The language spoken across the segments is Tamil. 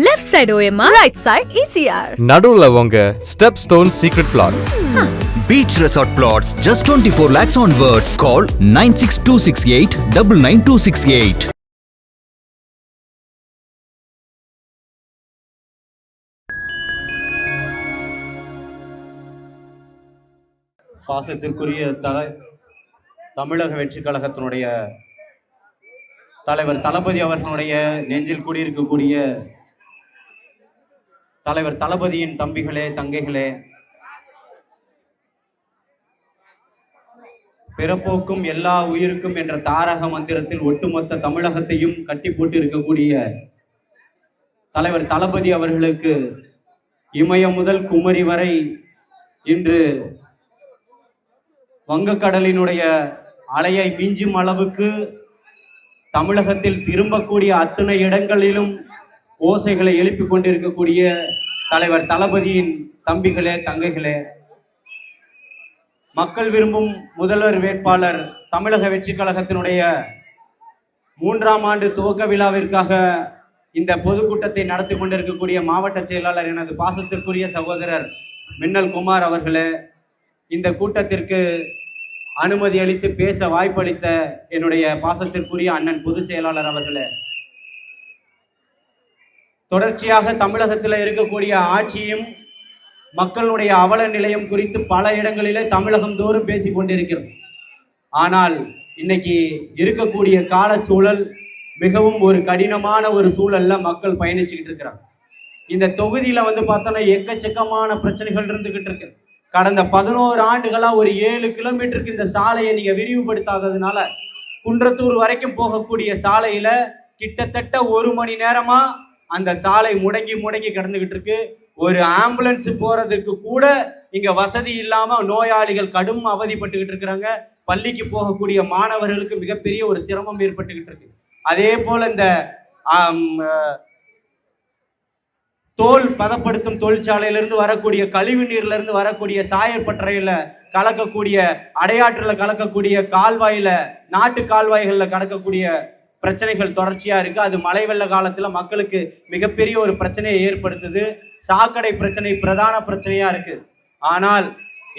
Left side OMR, right side ECR. நடுவுல உங்க Stepstone Secret Plots. Beach Resort Plots, just 24 lakhs onwards. Call 96268 99268. பாசத்திற்குரிய தமிழக வெற்றி கழகத்தினுடைய தலைவர் தளபதி அவர்களுடைய நெஞ்சில் கூடியிருக்கக்கூடிய தலைவர் தளபதியின் தம்பிகளே, தங்கைகளே, பிறப்போக்கும் எல்லா உயிருக்கும் என்ற தாரக மந்திரத்தில் ஒட்டுமொத்த தமிழகத்தையும் கட்டி போட்டு இருக்கக்கூடிய தலைவர் தளபதி அவர்களுக்கு இமயம் முதல் குமரி வரை இன்று வங்கக்கடலினுடைய அலையை மிஞ்சும் அளவுக்கு தமிழகத்தில் திரும்பக்கூடிய அத்தனை இடங்களிலும் ஓசைகளை எழுப்பிக் கொண்டிருக்கக்கூடிய தலைவர் தளபதியின் தம்பிகளே, தங்கைகளே, மக்கள் விரும்பும் முதல்வர் வேட்பாளர் தமிழக வெற்றி கழகத்தினுடைய 3ஆம் ஆண்டு துவக்க விழாவிற்காக இந்த பொதுக்கூட்டத்தை நடத்தி கொண்டிருக்கக்கூடிய மாவட்ட செயலாளர் எனது பாசத்திற்குரிய சகோதரர் மின்னல் குமார் அவர்களே, இந்த கூட்டத்திற்கு அனுமதி அளித்து பேச வாய்ப்பளித்த என்னுடைய பாசத்திற்குரிய அண்ணன் பொதுச் செயலாளர் அவர்களே, தொடர்ச்சியாக தமிழகத்தில் இருக்கக்கூடிய ஆட்சியும் மக்களுடைய அவல நிலையம் குறித்து பல இடங்களிலே தமிழகம் தோறும் பேசிக் கொண்டிருக்கிறது. ஆனால் இன்னைக்கு இருக்கக்கூடிய கால சூழல் மிகவும் ஒரு கடினமான ஒரு சூழல்ல மக்கள் பயணிச்சுக்கிட்டு இருக்கிறாங்க. இந்த தொகுதியில பார்த்தோன்னா எக்கச்சக்கமான பிரச்சனைகள் இருந்துகிட்டு இருக்கு. கடந்த 11 ஆண்டுகளா ஒரு 7 கிலோமீட்டருக்கு இந்த சாலையை நீங்க விரிவுபடுத்தாததுனால குன்றத்தூர் வரைக்கும் போகக்கூடிய சாலையில கிட்டத்தட்ட 1 மணி நேரமா அந்த சாலை முடங்கி கிடந்துகிட்டு இருக்கு. ஒரு ஆம்புலன்ஸ் போறதுக்கு கூட இங்க வசதி இல்லாம நோயாளிகள் கடும் அவதிப்பட்டுக்கிட்டு இருக்கிறாங்க. பள்ளிக்கு போகக்கூடிய மாணவர்களுக்கு மிகப்பெரிய ஒரு சிரமம் ஏற்பட்டுக்கிட்டு இருக்கு. அதே போல இந்த தோல் பதப்படுத்தும் தொழிற்சாலையிலிருந்து வரக்கூடிய கழிவு நீர்ல இருந்து வரக்கூடிய சாயப்பட்டறையில கலக்கக்கூடிய அடையாற்றுல கலக்கக்கூடிய கால்வாயில நாட்டு கால்வாய்கள்ல கலக்கக்கூடிய பிரச்சனைகள் தொடர்ச்சியா இருக்கு. அது மழை வெள்ள காலத்துல மக்களுக்கு மிகப்பெரிய ஒரு பிரச்சனையை ஏற்படுத்துது. சாக்கடை பிரச்சனை பிரதான பிரச்சனையா இருக்கு. ஆனால்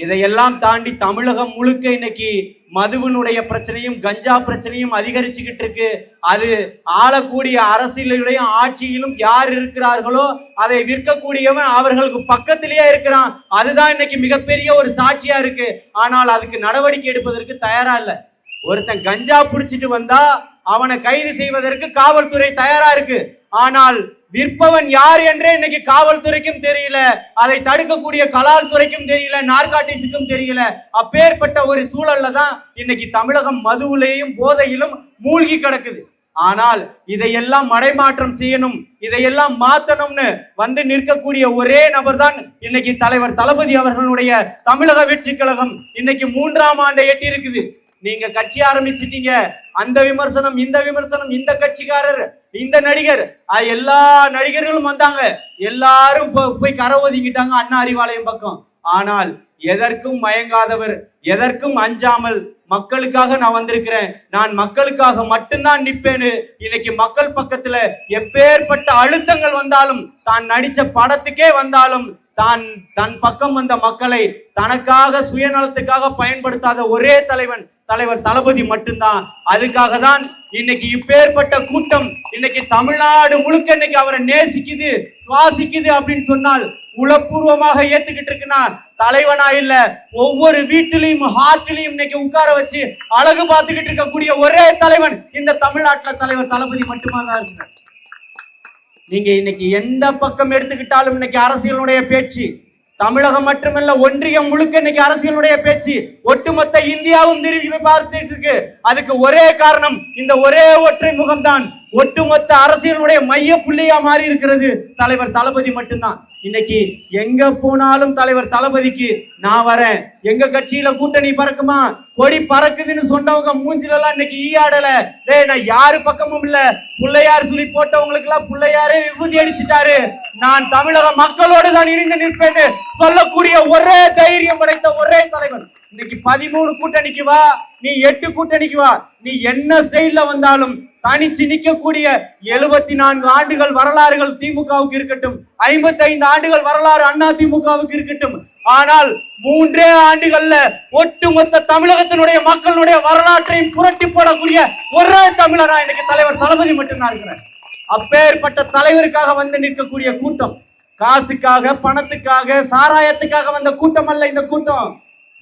இதையெல்லாம் தாண்டி தமிழகம் முழுக்க இன்னைக்கு மதுவினுடைய பிரச்சனையும் கஞ்சா பிரச்சனையும் அதிகரிச்சுக்கிட்டு இருக்கு. அது ஆளக்கூடிய அரசியலுடைய ஆட்சியிலும் யார் இருக்கிறார்களோ அதை விற்கக்கூடியவன் அவர்களுக்கு பக்கத்திலேயே இருக்கிறான். அதுதான் இன்னைக்கு மிகப்பெரிய ஒரு சாட்சியா இருக்கு. ஆனால் அதுக்கு நடவடிக்கை எடுப்பதற்கு தயாரா இல்லை. ஒருத்தன் கஞ்சா பிடிச்சிட்டு வந்தா அவனை கைது செய்வதற்கு காவல்துறை தயாரா இருக்கு. ஆனால் விற்பவன் யார் என்றே இன்னைக்கு காவல்துறைக்கும் தெரியல, அதை தடுக்கக்கூடிய கலால் துறைக்கும் தெரியல, நார்காட்டிக்ஸுக்கும் தெரியல. அப்பேற்பட்ட ஒரு சூழல்ல தான் இன்னைக்கு தமிழகம் மதுவிலையும் போதையிலும் மூழ்கி கிடக்குது. ஆனால் இதையெல்லாம் மடைமாற்றம் செய்யணும், இதையெல்லாம் மாத்தணும்னு நிற்கக்கூடிய ஒரே நபர் தான் இன்னைக்கு தலைவர் தளபதி அவர்களுடைய தமிழக வெற்றி கழகம். இன்னைக்கு 3ஆம் ஆண்டை எட்டி இருக்குது. நீங்க கட்சி ஆரம்பிச்சிட்டீங்க, அந்த விமர்சனம் இந்த விமர்சனம், இந்த கட்சிக்காரர் இந்த நடிகர், எல்லா நடிகர்களும் வந்தாங்க, எல்லாரும் போய் கரை ஒதுங்கிட்டாங்க அண்ணா அறிவாலயம் பக்கம். ஆனால் எதற்கும் மயங்காதவர், எதற்கும் அஞ்சாமல் மக்களுக்காக நான் வந்திருக்கிறேன், நான் மக்களுக்காக மட்டும்தான் நிற்பேன்னு இன்னைக்கு மக்கள் பக்கத்துல எப்பேற்பட்ட அழுத்தங்கள் வந்தாலும், தான் நடிச்ச படத்துக்கே வந்தாலும் தன் பக்கம் வந்த மக்களை தனக்காக சுயநலத்துக்காக பயன்படுத்தாத ஒரே தலைவர் தளபதி மட்டும்தான். அதுக்காக தான் இன்னைக்கு இப்பேற்பட்ட கூட்டம் இன்னைக்கு தமிழ்நாடு முழுக்க இன்னைக்கு அவரை நேசிக்குது, சுவாசிக்குது அப்படின்னு சொன்னால் உளப்பூர்வமாக ஏத்துக்கிட்டு இருக்குன்னா தலைவனா இல்ல, ஒவ்வொரு வீட்டிலையும் ஹார்ட்லயும் இன்னைக்கு உட்கார வச்சு அழகு பார்த்துக்கிட்டு இருக்கக்கூடிய ஒரே தலைவன் இந்த தமிழ்நாட்டுல தலைவர் தளபதி மட்டுமா தான் இருக்கு. நீங்க இன்னைக்கு எந்த பக்கம் எடுத்துக்கிட்டாலும் இன்னைக்கு அரசியலுடைய பேச்சு தமிழகம் மட்டுமல்ல ஒன்றியம் முழுக்க இன்னைக்கு அரசியலுடைய பேச்சு ஒட்டுமொத்த இந்தியாவும் திரும்பி பார்த்துட்டு இருக்கு. அதுக்கு ஒரே காரணம் இந்த ஒரே ஒற்றை முகம்தான். ஒட்டுமொத்த அரசியலுடைய மைய புள்ளியா மாறி இருக்கிறது தலைவர் தளபதி மட்டும்தான். இன்னைக்கு எங்க போனாலும் தலைவர் தளபதிக்கு நான் வரேன், எங்க கட்சியில கூட்டணி பறக்குமா, கொடி பறக்குதுன்னு சொன்னவங்க மூஞ்சில எல்லாம் இன்னைக்கு ஈயாடல. நான் யாரு பக்கமும் இல்ல, பிள்ளையார் சொல்லி போட்டவங்களுக்கு எல்லாம் பிள்ளையாரே விபூதி அடிச்சுட்டாரு, நான் தமிழக மக்களோடு தான் இணைந்து நிற்பேன்னு சொல்லக்கூடிய ஒரே தைரியம் படைத்த ஒரே தலைவர் இன்னைக்கு 13 கூட்டணிக்கு வா, நீ 8 கூட்டணிக்கு வா, நீ என்ன ஸ்டைல்ல வந்தாலும் தனிச்சு நிற்கக்கூடிய 74 ஆண்டுகள் வரலாறுகள் திமுகவுக்கு இருக்கட்டும், 55 ஆண்டுகள் வரலாறு அண்ணா திமுகவுக்கு இருக்கட்டும். ஆனால் 3 ஆண்டுகள்ல ஒட்டுமொத்த தமிழகத்தினுடைய மக்களுடைய வரலாற்றையும் புரட்டி போடக்கூடிய ஒரே தமிழரா இன்னைக்கு தலைவர் தளபதி மட்டும்தான் இருக்கிறார். அப்பேற்பட்ட தலைவருக்காக வந்து நிற்கக்கூடிய கூட்டம், காசுக்காக பணத்துக்காக சாராயத்துக்காக வந்த கூட்டம் அல்ல இந்த கூட்டம்.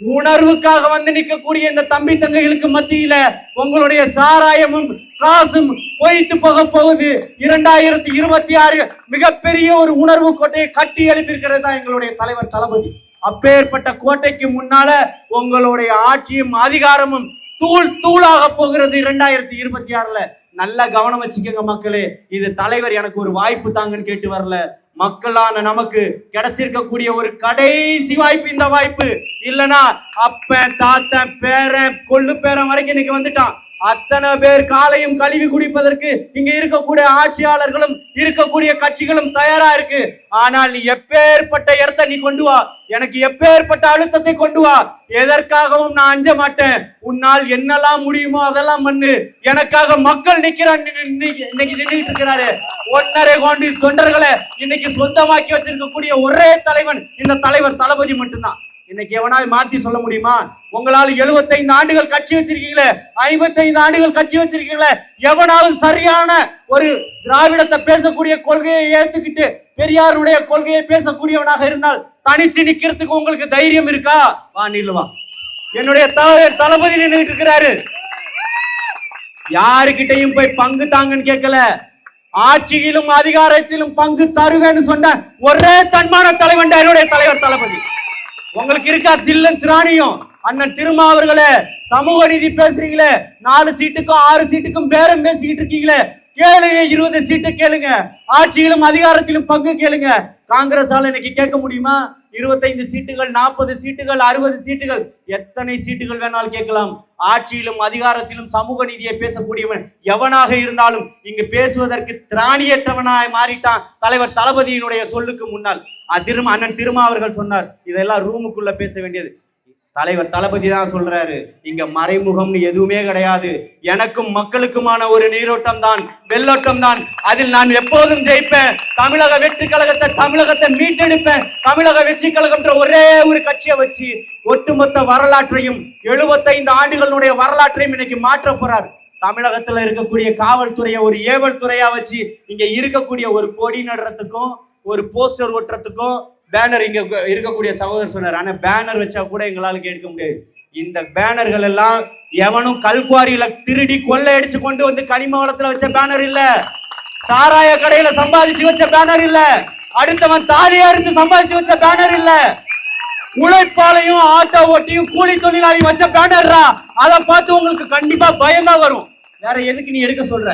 உணர்வுக்காக வந்து நிற்கக்கூடிய இந்த தம்பி தங்கைகளுக்கு மத்தியில உங்களுடைய சாராயமும் காசும் பொய்த்து போக போகுது. 2026 மிகப்பெரிய ஒரு உணர்வு கோட்டையை கட்டி எழுப்பியிருக்கிறது தான் எங்களுடைய தலைவர் தளபதி. அப்பேற்பட்ட கோட்டைக்கு முன்னால உங்களுடைய ஆட்சியும் அதிகாரமும் தூள் தூளாக போகிறது 2026ல. நல்ல கவனம் வச்சுக்கோங்க மக்களே. இது தலைவர் எனக்கு ஒரு வாய்ப்பு தாங்கன்னு கேட்டு வரல, மக்களான நமக்கு கிடைச்சிருக்கக்கூடிய ஒரு கடைசி வாய்ப்பு இந்த வாய்ப்பு. இல்லனா அப்பன் தாத்தன் பேரன் கொள்ளு பேரன் வரைக்கும் இன்னைக்கு வந்துட்டான். அத்தனை பேர் காலையும் கழுவி குடிப்பதற்கு இங்க இருக்கக்கூடிய ஆட்சியாளர்களும் இருக்கக்கூடிய கட்சிகளும் தயாரா இருக்கு. ஆனால் நீ எப்பேற்பட்ட இடத்தை நீ கொண்டு வா, எனக்கு எப்பேற்பட்ட அழுத்தத்தை கொண்டு வா, எதற்காகவும் நான் அஞ்ச மாட்டேன். உன்னால் என்னெல்லாம் முடியுமோ அதெல்லாம் பண்ணு. எனக்காக மக்கள் நிக்கிறான், இன்னைக்கு நின்றுட்டு இருக்கிறாரு. 1.5 கோடி தொண்டர்களை இன்னைக்கு சொந்தமாக்கி வச்சிருக்கக்கூடிய ஒரே தலைவன் இந்த தலைவர் தளபதி மட்டும்தான். இன்னைக்கு எவனாவது மாத்தி சொல்ல முடியுமா? உங்களால 75 ஆண்டுகள் கட்சி வச்சிருக்கீங்களே, 55 ஆண்டுகள் கட்சி வச்சிருக்கீங்களே, எவனாவது சரியான ஒரு திராவிடத்தை பேசக்கூடிய கொள்கையை ஏத்துக்கிட்டு பெரியாருடைய கொள்கையை பேசக்கூடியவனாக இருந்தால் தனிச்சு நிக்கிறதுக்கு உங்களுக்கு தைரியம் இருக்கா? வா நில்லுவா. என்னுடைய தளபதி நின்றுட்டு இருக்கிறாரு. யாருக்கிட்டையும் போய் பங்கு தாங்கன்னு கேட்கல, ஆட்சியிலும் அதிகாரத்திலும் பங்கு தருவேன்னு சொன்ன ஒரே தன்மான தலைவன் என்னுடைய தலைவர் தளபதி. உங்களுக்கு இருக்கா தில்லன் திராணியம்? அண்ணன் திருமாவர்களே, சமூக நீதி பேசுறீங்களே, 4 சீட்டுக்கும் 6 சீட்டுக்கும் பேரம் பேசிக்கிட்டு இருக்கீங்களே, கேளுங்க, 20 சீட்டு கேளுங்க, ஆட்சியிலும் அதிகாரத்திலும் பங்கு கேளுங்க. காங்கிரஸால இன்னைக்கு கேட்க முடியுமா? 25 சீட்டுகள், 40 சீட்டுகள், 60 சீட்டுகள், எத்தனை சீட்டுகள் வேணாலும் கேட்கலாம். ஆட்சியிலும் அதிகாரத்திலும் சமூக நீதியை பேசக்கூடியவன் எவனாக இருந்தாலும் இங்கு பேசுவதற்கு திராணியற்றவனாய் மாறிட்டான் தலைவர் தளபதியினுடைய சொல்லுக்கு முன்னால். அண்ணன் திருமாவர்கள் சொன்னார், இதெல்லாம் ரூமுக்குள்ள பேச வேண்டியது. தலைவர் தளபதி தான் சொல்றாரு, இங்க மறைமுகம்னு எதுவுமே கிடையாது. எனக்கும் மக்களுக்குமான ஒரு நீரோட்டம் தான், வெள்ளோட்டம் தான். அதில் நான் எப்போதும் ஜெயிப்பேன். தமிழக வெற்றி தமிழகத்தை மீட்டெடுப்பேன். தமிழக வெற்றி கழகம்ன்ற ஒரே ஒரு கட்சியை வச்சு ஒட்டுமொத்த வரலாற்றையும் 75 ஆண்டுகளுடைய வரலாற்றையும் இன்னைக்கு மாற்ற போறார். தமிழகத்துல இருக்கக்கூடிய காவல்துறையை ஒரு ஏவல் துறையா வச்சு இங்க இருக்கக்கூடிய ஒரு கொடி நடுறதுக்கும் ஒரு போஸ்டர் ஒட்டுறதுக்கும் பேனர் இங்க இருக்கக்கூடிய சகோதரர் சொன்னார். ஆனா பேனர் வச்சா கூட எங்களால கேட்க முடியாது. இந்த பேனர்கள் எல்லாம் எவனும் கல்குவாரியில திருடி கொள்ளையடிச்சு கொண்டு வந்து கனிம வளத்துல வச்ச பேனர் இல்ல, சாராய கடையில சம்பாதிச்சு வச்ச பேனர் இல்ல, அடுத்தவன் தாலியா இருந்து சம்பாதிச்சு வச்ச பேனர் இல்ல, உழைப்பாளையும் ஆட்டோ ஓட்டியும் கூலி தொழிலாளி வச்ச பேனர்ரா. அதை பார்த்து உங்களுக்கு கண்டிப்பா பயம்தான் வரும். வேற எதுக்கு நீ எடுக்க சொல்ற?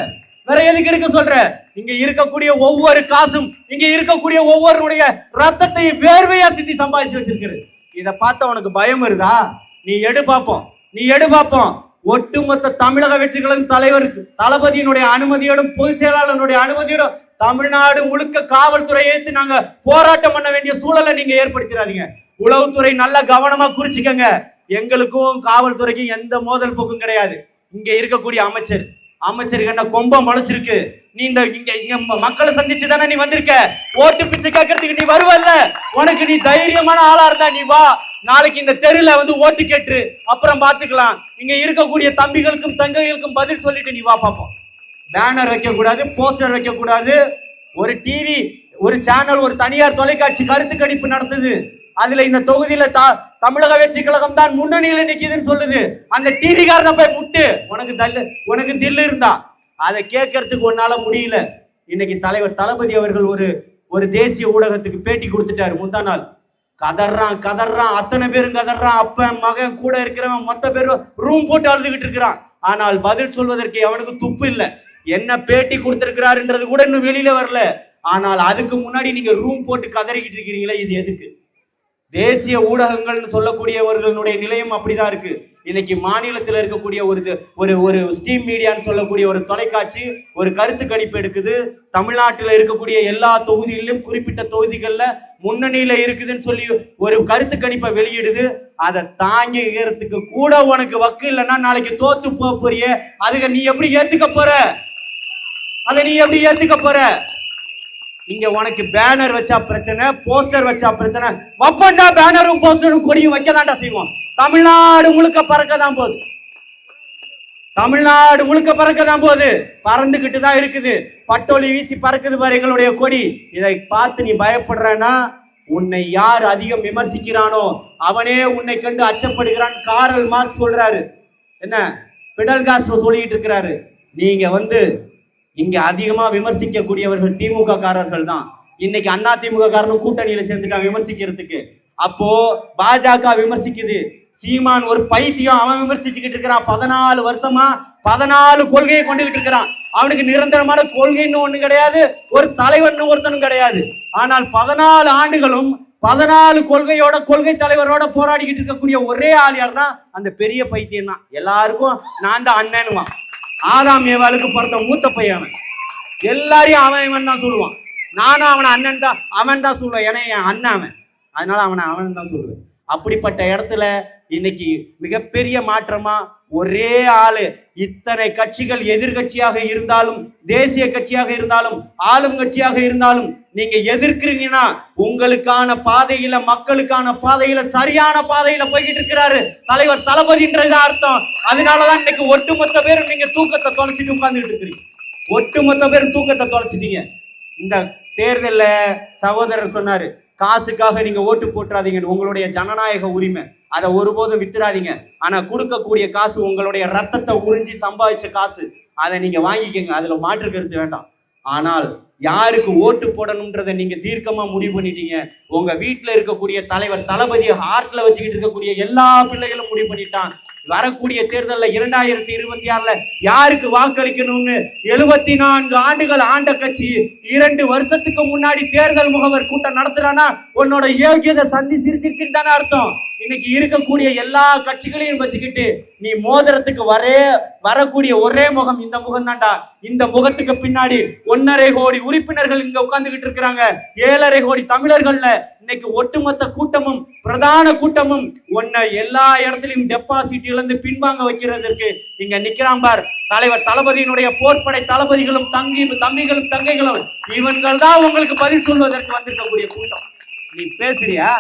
வேற எதுக்கு எடுக்க சொல்ற? இங்க இருக்கக்கூடிய ஒவ்வொரு காசும், இங்க இருக்கக்கூடிய ஒவ்வொருடைய ரத்தத்தை வேர்வையா சிந்தி சம்பாதிச்சு வச்சிருக்கிறது. இதை பார்த்த உனக்கு பயம் வருதா? நீ எடு பார்ப்போம், நீ எடு பார்ப்போம். ஒட்டுமொத்த தமிழக வெற்றி கழகம் தலைவர் தளபதியினுடைய அனுமதியோடும் பொதுச் செயலாளருடைய அனுமதியோடும் தமிழ்நாடு முழுக்க காவல்துறை ஏத்து நாங்க போராட்டம் பண்ண வேண்டிய சூழலை நீங்க ஏற்படுத்திடாதீங்க. உளவுத்துறை நல்ல கவனமா குறிச்சுக்கங்க. எங்களுக்கும் காவல்துறைக்கும் எந்த மோதல் போக்கும் கிடையாது. இங்க இருக்கக்கூடிய அமைச்சருக்கு என்ன கொம்பம் முளைச்சிருக்கு? நீ இங்க மக்களை சந்திச்சு தானே நீ வந்திருக்க. ஓட்டு பிச்சை கேட்கறதுக்கு நீ வருவல்ல. உனக்கு நீ தைரியமான ஆளா இருந்தா நீ வா. நாளைக்கு இந்த தெருல வந்து ஓட்டு கேட்டு அப்புறம் பாத்துக்கலாம். இங்க இருக்கக்கூடிய தம்பிகளுக்கும் தங்கைகளுக்கும் பதில் சொல்லிட்டு நீ வா பாப்போம். பேனர் வைக்க கூடாது, போஸ்டர் வைக்க கூடாது. ஒரு டிவி, ஒரு சேனல், ஒரு தனியார் தொலைக்காட்சி கருத்து கணிப்பு நடத்துது. அதுல இந்த தொகுதியில தமிழக வெற்றி கழகம் தான் முன்னணியில நிக்குதுன்னு சொல்லுது. அந்த டிவி காரனை போய் முட்டு. உனக்கு தில்லு இருந்தா அதை கேட்கறதுக்கு உன்னால முடியல. இன்னைக்கு தலைவர் தளபதி அவர்கள் ஒரு தேசிய ஊடகத்துக்கு பேட்டி கொடுத்துட்டாரு. முந்தா நாள் கதறான், அத்தனை பேரும் கதறான். அப்பன் மகன் கூட இருக்கிறவன் மொத்த பேரும் ரூம் போட்டு அழுதுகிட்டு இருக்கிறான். ஆனால் பதில் சொல்வதற்கு அவனுக்கு துப்பு இல்லை. என்ன பேட்டி கொடுத்திருக்கிறாருன்றது கூட இன்னும் வெளியில வரல. ஆனால் அதுக்கு முன்னாடி நீங்க ரூம் போட்டு கதறிக்கிட்டு இருக்கிறீங்களே, இது எதுக்கு? தேசிய ஊடகங்கள்னு சொல்லக்கூடியவர்களுடைய நிலையும் அப்படிதான் இருக்கு. இன்னைக்கு மாநிலத்தில் இருக்கக்கூடிய ஒரு ஸ்ட்ரீம் மீடியான்னு சொல்லக்கூடிய ஒரு தொலைக்காட்சி ஒரு கருத்து கணிப்பு எடுக்குது. தமிழ்நாட்டில் இருக்கக்கூடிய எல்லா தொகுதிகளிலும் குறிப்பிட்ட தொகுதிகளில் முன்னணியில இருக்குதுன்னு சொல்லி ஒரு கருத்து கணிப்பை வெளியிடுது. அதை தாங்கிக்கிறதுக்கு கூட உனக்கு வக்கு இல்லைன்னா நாளைக்கு தோத்து போறிய அதுக்கு நீ எப்படி ஏத்துக்க போற? அதை நீ எப்படி ஏத்துக்க போற? இங்க உனக்கு பேனர் வச்சா பிரச்சனை, போஸ்டர் வச்சா பிரச்சனை. வப்பண்டா பேனரும் போஸ்டரும் கொடியும் வைக்கதாண்டா செய்வோம். தமிழ்நாடு முழுக்க பறக்கதான் போகுது. தமிழ்நாடு முழுக்க பறக்கதான் போகுது. பறந்துகிட்டு தான் இருக்குது. பட்டோலி வீசி பறக்குது பாரு எங்களுடைய கொடி. இதை பார்த்து நீ பயப்படுறன்னா உன்னை யார் அதிகம் விமர்சிக்கிறானோ அவனே உன்னை கண்டு அச்சப்படுகிறான். காரல் மார்க்ஸ் சொல்றாரு. என்ன பிடல் காஸ்ட்ரோ சொல்லிட்டு இருக்கிறாரு. நீங்க இங்க அதிகமா விமர்சிக்க கூடியவர்கள் திமுக காரர்கள் தான். இன்னைக்கு அண்ணா திமுக காரனும் கூட்டணியில சேர்ந்துட்டான் விமர்சிக்கிறதுக்கு. அப்போ பாஜக விமர்சிக்குது. சீமான் ஒரு பைத்தியம், அவன் விமர்சிச்சுக்கிட்டு இருக்கிறான். 14 வருஷமா 14 கொள்கையை கொண்டுகிட்டு இருக்கிறான். அவனுக்கு நிரந்தரமான கொள்கைன்னு ஒண்ணு கிடையாது, ஒரு தலைவன் ஒருத்தனும் கிடையாது. ஆனால் 14 ஆண்டுகளும் 14 கொள்கையோட கொள்கை தலைவரோட போராடிக்கிட்டு இருக்கக்கூடிய ஒரே ஆள் யாருன்னா அந்த பெரிய பைத்தியம் தான். எல்லாருக்கும் நான் தான் அண்ணனுவான். ஆதாம் ஏவாளுக்கு பிறந்த மூத்த பையன். எல்லாரையும் அவன் தான் சொல்லுவான். நானும் அவனை அண்ணன் தான் அவன் தான் சொல்லுவேன். ஏன்னா என் அண்ணன் அவன், அதனால அவன் தான் சொல்லுவேன். அப்படிப்பட்ட இடத்துல இன்னைக்கு மிகப்பெரிய மாற்றமா ஒரே ஆளு இத்தனை கட்சிகள் எதிர்கட்சியாக இருந்தாலும் தேசிய கட்சியாக இருந்தாலும் ஆளும் கட்சியாக இருந்தாலும் நீங்க எதிர்க்கிறீங்கன்னா உங்களுக்கான பாதையில மக்களுக்கான பாதையில சரியான பாதையில போய்கிட்டு இருக்கிறாரு தலைவர் தளபதின்றதுதான் அர்த்தம். அதனாலதான் இன்னைக்கு ஒட்டுமொத்த பேரும் நீங்க தூக்கத்தை தொலைச்சிட்டு உட்கார்ந்துட்டு இருக்கிறீங்க. ஒட்டுமொத்த பேரும் தூக்கத்தை தொலைச்சிட்டீங்க. இந்த தேர்தல்ல சகோதரர் சொன்னாரு, காசுக்காக நீங்க ஓட்டு போட்டுறாதீங்க, உங்களுடைய ஜனநாயக உரிமை, அதை ஒருபோதும் வித்துறாதீங்க. ஆனா கொடுக்கக்கூடிய காசு உங்களுடைய ரத்தத்தை உறிஞ்சி சம்பாதிச்ச காசு, அதை நீங்க வாங்கிக்கங்க, அதுல மாற்று கருத்து வேண்டாம். ஆனால் யாருக்கு ஓட்டு போடணும்ன்றதை நீங்க தீர்க்கமா முடிவு பண்ணிட்டீங்க. உங்க வீட்டுல இருக்கக்கூடிய தலைவர் தளபதியை ஹார்ட்ல வச்சுக்கிட்டு இருக்கக்கூடிய எல்லா பிள்ளைகளும் முடிவு பண்ணிட்டான். வரக்கூடிய தேர்தலில் 2026 யாருக்கு வாக்களிக்கணும்னு 74 ஆண்டுகள் ஆண்ட கட்சி 2 வருஷத்துக்கு முன்னாடி தேர்தல் முகவர் கூட்டம் நடத்துறானா உன்னோட யோகியதை சந்தி சிரிச்சிருச்சுன்னு தானே அர்த்தம். இன்னைக்கு இருக்கக்கூடிய எல்லா கட்சிகளையும் வச்சுக்கிட்டு நீ மோதிரத்துக்கு வரக்கூடிய ஒரே முகம் இந்த முகம் தான்டா. இந்த முகத்துக்கு பின்னாடி 1.5 கோடி உறுப்பினர்கள் இங்க உட்கார்ந்துகிட்டு இருக்கிறாங்க. 7.5 கோடி தமிழர்கள்ல இன்னைக்கு ஒட்டுமொத்த கூட்டமும் பிரதான கூட்டமும் உன்னை எல்லா இடத்திலும் டெபாசிட் இழந்து பின்வாங்க வைக்கிறதுக்கு இங்க நிக்கிறான் பார். தலைவர் தளபதியினுடைய போர்ப்படை தளபதிகளும் தம்பிகளும் தங்கைகளும் இவன்கள் தான் உங்களுக்கு பதில் சொல்வதற்கு வந்திருக்கக்கூடிய கூட்டம். நீ பேசுறியா?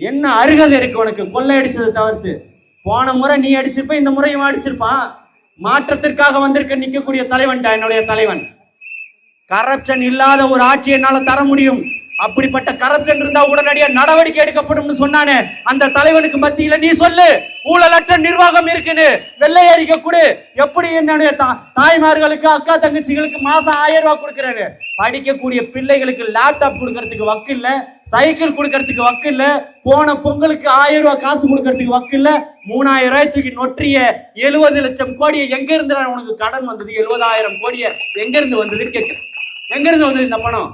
என்ன அருகதை இருக்கு உனக்கு? கொள்ளையடிச்சதை தவிர்த்து போன முறை நீ அடிச்சிருப்ப, இந்த முறையும் அடிச்சிருப்பான். மாற்றத்திற்காக வந்திருக்க நிக்கக்கூடிய தலைவன் என்னுடைய தலைவன். கரப்ஷன் இல்லாத ஒரு ஆட்சி என்னால தர முடியும். அப்படிப்பட்ட கரப்ஷன் இருந்தா உடனடியா நடவடிக்கை எடுக்கப்படும் சொன்னானே அந்த தலைவனுக்கு மத்தியில நீ சொல்லு, ஊழலற்ற நிர்வாகம் இருக்குன்னு வெள்ளை அறிக்கை கொடு. எப்படி என்னுடைய தாய்மார்களுக்கு அக்கா தங்கச்சிகளுக்கு மாசம் 1000 ரூபாய் கொடுக்கிறாரு. படிக்கக்கூடிய பிள்ளைகளுக்கு லேப்டாப் கொடுக்கறதுக்கு வக்கு இல்ல, சைக்கிள் கொடுக்கறதுக்கு வக்கு இல்ல, போன பொங்கலுக்கு 1000 ரூபாய் காசு கொடுக்கறதுக்கு வக்கு இல்ல. 3000 ரூபாய் தூக்கி நொற்றிய 70 லட்சம் கோடியை எங்க இருந்து உனக்கு கடன் வந்தது? 70,000 கோடியை எங்க இருந்து வந்ததுன்னு கேட்கிறேன். எங்க இருந்து வந்தது இந்த பணம்?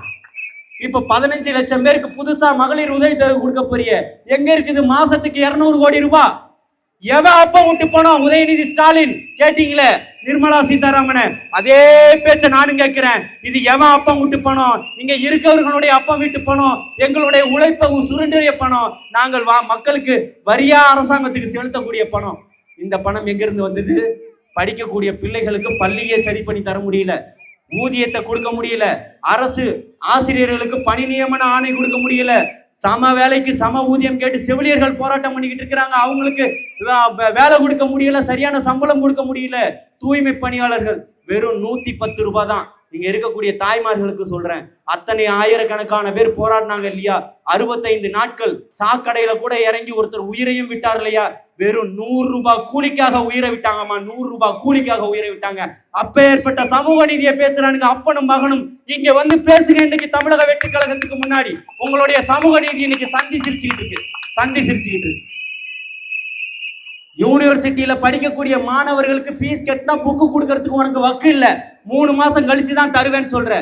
இப்ப 15 லட்சம் பேருக்கு புதுசா மகளிர் உதவித்தொகை கொடுக்க போறிய, எங்க இருக்குது? மாசத்துக்கு 200 கோடி ரூபாய். எவன் அப்ப விட்டு போனோம்? உதயநிதி ஸ்டாலின் கேட்டீங்களே, நிர்மலா சீதாராமன், அதே பேச்ச நானும் கேட்கிறேன். இது எவன் அப்பம் விட்டு போனோம்? இங்க இருக்கவர்களுடைய அப்பம் விட்டு போனோம். எங்களுடைய உழைப்பை சுரண்டிய பணம், நாங்கள் மக்களுக்கு வரியா அரசாங்கத்துக்கு செலுத்தக்கூடிய பணம். இந்த பணம் எங்க இருந்து வந்தது? படிக்கக்கூடிய பிள்ளைகளுக்கு பள்ளியே சரி பண்ணி தர முடியல, ஊதியத்தை கொடுக்க முடியல, அரசு ஆசிரியர்களுக்கு பணி நியமன ஆணை கொடுக்க முடியல, சம வேலைக்கு சம ஊதியம் கேட்டு செவிலியர்கள் போராட்டம் பண்ணிக்கிட்டு இருக்கிறாங்க, அவங்களுக்கு வேலை கொடுக்க முடியல, சரியான சம்பளம் கொடுக்க முடியல. தூய்மை பணியாளர்கள் வெறும் 110 ரூபாய் தான். இங்க இருக்கக்கூடிய தாய்மார்களுக்கு சொல்றேன், அத்தனை ஆயிரக்கணக்கான பேர் போராடினாங்க இல்லையா? 65 நாட்கள் சாக்கடையில கூட இறங்கி ஒருத்தர் உயிரையும் விட்டார் இல்லையா? வெறும் 100 ரூபாய் கூலிக்காக உயிரை விட்டாங்கம்மா. 100 ரூபாய் கூலிக்காக உயிரை விட்டாங்க. அப்ப ஏற்பட்ட சமூக நீதியை பேசுறானுங்க அப்பனும் மகனும். இங்க வந்து பேசுங்க. இன்னைக்கு தமிழக வெற்றி கழகத்துக்கு முன்னாடி உங்களுடைய சமூக நீதி இன்னைக்கு சந்தி சிரிச்சுக்கிட்டு இருக்கு. யூனிவர்சிட்டியில படிக்கக்கூடிய மாணவர்களுக்கு ஃபீஸ் கட்டினா புக்கு கொடுக்கறதுக்கு உனக்கு வக்கு இல்ல. 3 மாசம் கழிச்சுதான் தருவேன்னு சொல்ற.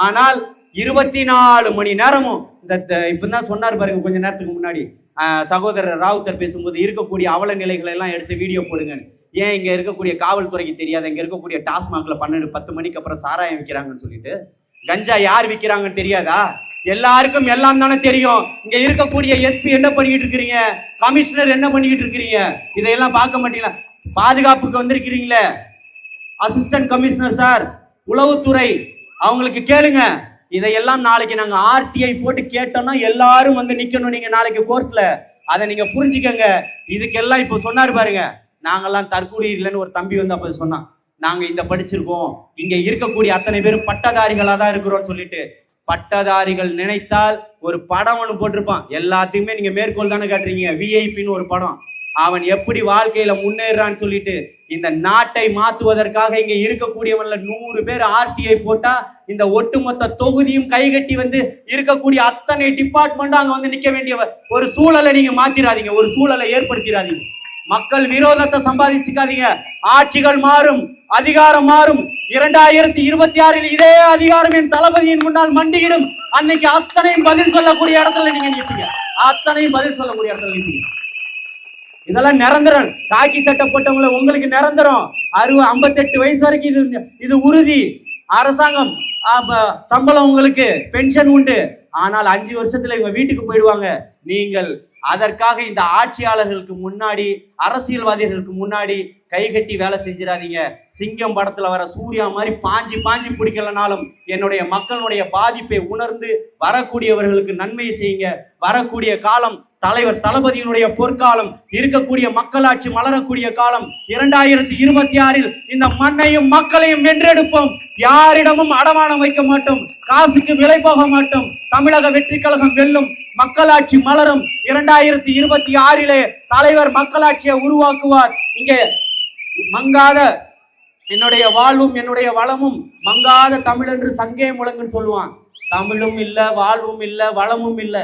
ஆனால் 24 மணி நேரமும் இந்த இப்பதான் சொன்னார் பாருங்க கொஞ்ச நேரத்துக்கு முன்னாடி சகோதரர் ராவுத்தர் பேசும்போது இருக்கக்கூடிய அவல நிலைகளை எல்லாம் எடுத்து வீடியோ போடுங்க. ஏன் இங்க இருக்கக்கூடிய காவல்துறைக்கு தெரியாது, இங்க இருக்கக்கூடிய டாஸ்மாக்ல 10 மணிக்கு அப்புறம் சாராயம் விற்கிறாங்கன்னு சொல்லிட்டு, கஞ்சா யார் விற்கிறாங்கன்னு தெரியாதா? எல்லாருக்கும் எல்லாம் தானே தெரியும். இங்க இருக்கக்கூடிய எஸ்பி என்ன பண்ணிக்கிட்டு இருக்கிறீங்க, கமிஷனர் என்ன பண்ணிக்கிட்டு இருக்கிறீங்க, இதையெல்லாம் பார்க்க மாட்டீங்களா? பாதுகாப்புக்கு வந்திருக்கிறீங்களே அசிஸ்டன்ட் கமிஷனர் சார், உளவுத்துறை, அவங்களுக்கு கேளுங்க. இதையெல்லாம் நாளைக்கு நாங்க ஆர்டிஐ போட்டு கேட்டோம்னா எல்லாரும் வந்து நிக்கணும் நீங்க நாளைக்கு கோர்ட்ல. அதை நீங்க புரிஞ்சுக்கங்க. இதுக்கெல்லாம் இப்போ சொன்னாரு பாருங்க, நாங்கெல்லாம் தற்கூலி இல்லைன்னு ஒரு தம்பி வந்து அப்ப சொன்னான். நாங்க இந்த படிச்சிருக்கோம், இங்க இருக்கக்கூடிய அத்தனை பேரும் பட்டதாரிகளா தான் இருக்கிறோம்னு சொல்லிட்டு. பட்டதாரிகள் நினைத்தால் ஒரு படம் ஒன்று போட்டிருப்பான், எல்லாத்தையுமே நீங்க மேற்கோள் தானே காட்டுறீங்க. விஐபின்னு ஒரு படம், அவன் எப்படி வாழ்க்கையில முன்னேறான்னு சொல்லிட்டு. இந்த நாட்டை மாத்துவதற்காக இங்க இருக்கக்கூடியவன்ல 100 பேர் ஆர்டிஐ போட்டா இந்த ஒட்டுமொத்த தொகுதியும் கைகட்டி வந்து இருக்கக்கூடிய அத்தனை டிபார்ட்மெண்ட்டும் அங்க வந்து நிக்க வேண்டிய ஒரு சூழலை நீங்க மாத்திராதீங்க, ஒரு சூழலை ஏற்படுத்திடாதீங்க. மக்கள் விரோதத்தை சம்பாதிச்சுக்காதீங்க. ஆட்சிகள் மாறும், அதிகாரம் மாறும். 2026 இதே அதிகாரம் என் தளபதியின் முன்னால் மண்டியிடும். அன்னைக்கு அத்தனையும் பதில் சொல்லக்கூடிய இடத்துல நீங்க நிற்பீங்க, அத்தனையும் பதில் சொல்லக்கூடிய இடத்துல நிற்பீங்க. இதெல்லாம் நிரந்தரம். காக்கி சட்டை போட்டவங்களை உங்களுக்கு நிரந்தரம். 58 வயசு வரைக்கும் இது உறுதி. அரசாங்கம் சம்பளம், உங்களுக்கு பென்ஷன் உண்டு. ஆனால் 5 வருஷத்துல இவங்க வீட்டுக்கு போயிடுவாங்க. நீங்கள் அதற்காக இந்த ஆட்சியாளர்களுக்கு முன்னாடி, அரசியல்வாதிகளுக்கு முன்னாடி கைகட்டி வேலை செஞ்சிடாதீங்க. சிங்கம் படத்துல வர சூர்யா மாதிரி பாஞ்சி பிடிக்கலனாலும் என்னுடைய மக்களுடைய பாதிப்பை உணர்ந்து வரக்கூடியவர்களுக்கு நன்மை செய்யுங்க. வரக்கூடிய காலம் தலைவர் தளபதியினுடைய பொற்காலம், இருக்கக்கூடிய மக்களாட்சி மலரக்கூடிய காலம். 2026 இந்த மண்ணையும் மக்களையும் வென்றெடுப்போம். யாரிடமும் அடமானம் வைக்க மாட்டோம், காசுக்கு விலை போக மாட்டோம். தமிழக வெற்றி கழகம் வெல்லும், மக்களாட்சி மலரும். 2026 தலைவர் மக்களாட்சியை உருவாக்குவார். இங்கே மங்காத என்னுடைய வாழ்வும் என்னுடைய வளமும் மங்காத தமிழ் என்று சங்கே முழங்குன்னு சொல்லுவான். தமிழும் இல்ல, வாழ்வும் இல்ல, வளமும் இல்ல,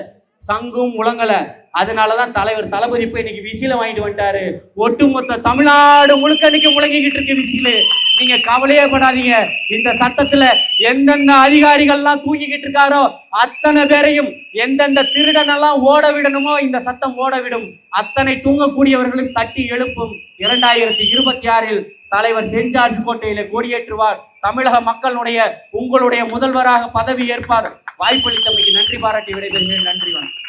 சங்கும் முழங்கல. அதனாலதான் தலைவர் தளபதி போய் இன்னைக்கு விசில வாங்கிட்டு வந்துட்டாரு. ஒட்டுமொத்த தமிழ்நாடு முழுக்க இன்னைக்கு முழங்கிக்கிட்டு இருக்கு விசிலு. நீங்க கவலையே படாதீங்க. இந்த சட்டத்துல எந்தெந்த அதிகாரிகள்லாம் தூங்கிக்கிட்டு இருக்காரோ அத்தனை பேரையும், எந்தெந்த திருடனெல்லாம் ஓட விடணுமோ இந்த சட்டம் ஓட விடும். அத்தனை தூங்கக்கூடியவர்களும் தட்டி எழுப்பும். 2026 தலைவர் சென்ட் ஜார்ஜ் கோட்டையில கொடியேற்றுவார். தமிழக மக்களுடைய உங்களுடைய முதல்வராக பதவி ஏற்பார். வாய்ப்பளித்தமைக்கு நன்றி பாராட்டி விடைபெறுகிறேன். நன்றி, வணக்கம்.